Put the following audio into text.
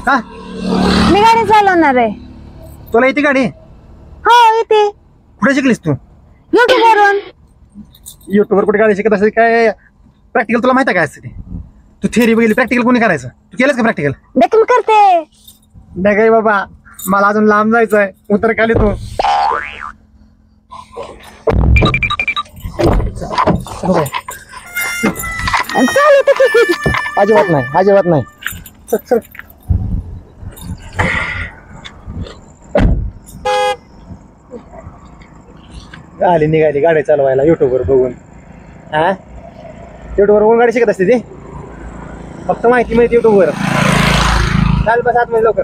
हा मी गाडी चालवणार आहे. तुला येते गाडी? हो येते. कुठे शिकलीस तू? युट्यूब वरून. युट्यूबवर कुठे गाडी शिकत असेल काय? प्रॅक्टिकल तुला माहिती काय असते ते? तू थिअरी बघितली, प्रॅक्टिकल कोणी करायचं? तू केलंस का प्रॅक्टिकल? देखील करते. नाही काय बाबा, मला अजून लांब जायचंय. उतर खाली तू. अजिबात नाही, अजिबात नाही. आली निघाली गाडी चालवायला युट्यूबवर बघून. हा युट्यूबवर बघून गाडी शिकत असते ती. फक्त माहिती मिळते युट्यूबवर. चाल बस आतमध्ये लवकर.